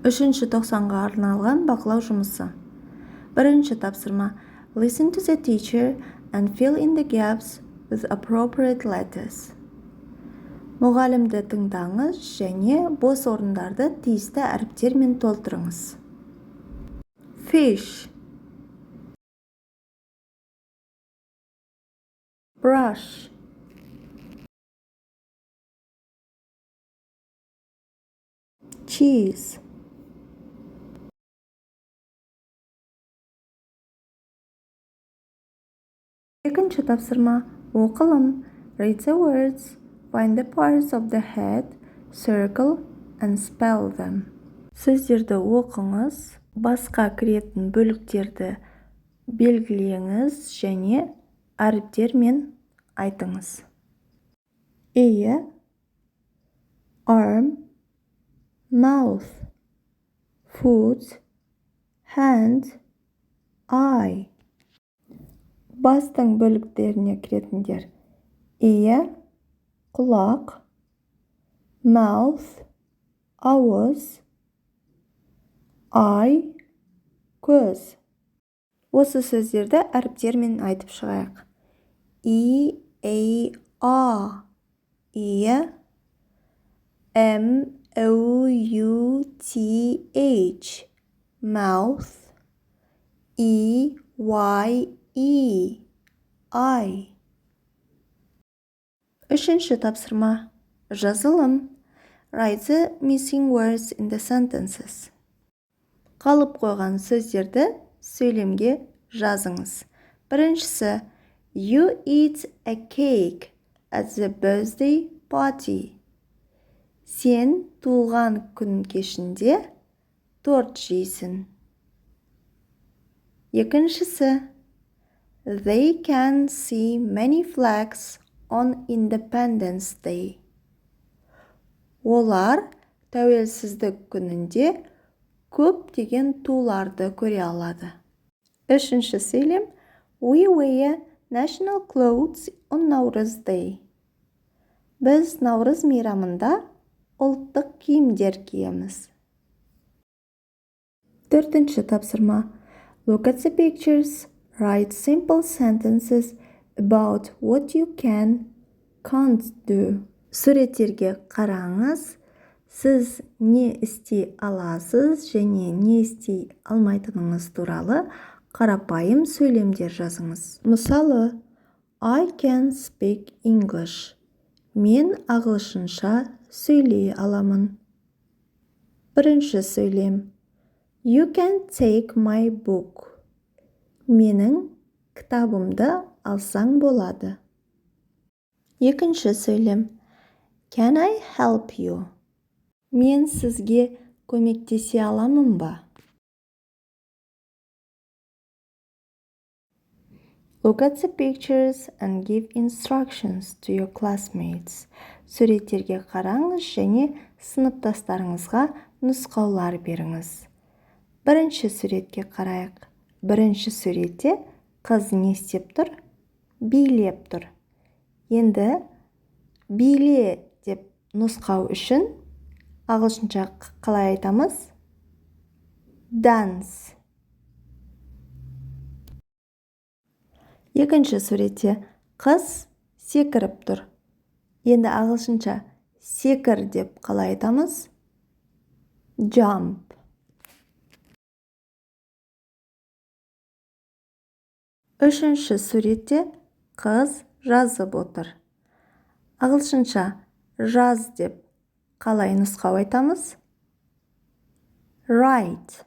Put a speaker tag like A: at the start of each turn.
A: Үшінші тоқсанға арналған бақылау жұмысы. Бірінші тапсырма. Listen to the teacher and fill in the gaps with appropriate letters. Мұғалімді тыңдаңыз және бос орындарды тиісті әріптермен толтырыңыз. Fish, brush, cheese, екінші тапсырма. Оқылым. Read the words, find the parts of the head, circle and spell them. Сөздерді оқыңыз, басқа кіретін бөліктерді белгілеңіз және әріптермен айтыңыз. Ear, arm, mouth, foot, hand, eye. Бастың бөліктеріне кіретіндер. Ear, құлақ, mouth, ауыз, eye, көз. Осы сөздерді әріптермен айтып шығайық. E, A, A, ear, M, O, U, T, H, mouth, E, Y, E, eye. Үшінші тапсырма. Жазылым. Write the missing words in the sentences. Қалып қойған сөздерді сөйлемге жазыңыз. Біріншісі. You eat a cake at the birthday party. Сен туылған күн кешінде торт жейсің. Екіншісі. They can see many flags on Independence Day. Олар тәуелсіздік күнінде көптеген туларды көре алады. Үшінші сөйлем. We wear national clothes on Nauruz Day. Біз Наурыз мейрамында ұлттық киімдер киеміз. Төртінші тапсырма. Look at the pictures. Write simple sentences about what you can, can't do. Суреттерге қараңыз. Сіз не істей аласыз және не істей алмайтыныңыз туралы қарапайым сөйлемдер жазыңыз. Мысалы, I can speak English. Мен ағылшынша сөйлей аламын. Бірінші сөйлем. You can take my book. Менің кітабымды алсаң болады. Екінші сөйлем. Can I help you? Мен сізге көмектесе аламын ба? Look at the pictures and give instructions to your classmates. Суреттерге қараңыз және сыныптастарыңызға нұсқаулар беріңіз. Бірінші суретке қарайық. Бірінші суретте қыз не істеп тұр? Билеп тұр. Енді биле деп нұсқау үшін ағылшынша қалай айтамыз? Dance. Екінші суретте қыз секіріп тұр. Енді ағылшынша секір деп қалай айтамыз? Jump. Үшінші суретте қыз жазып отыр. Ағылшынша жаз деп қалай нұсқау айтамыз? Write.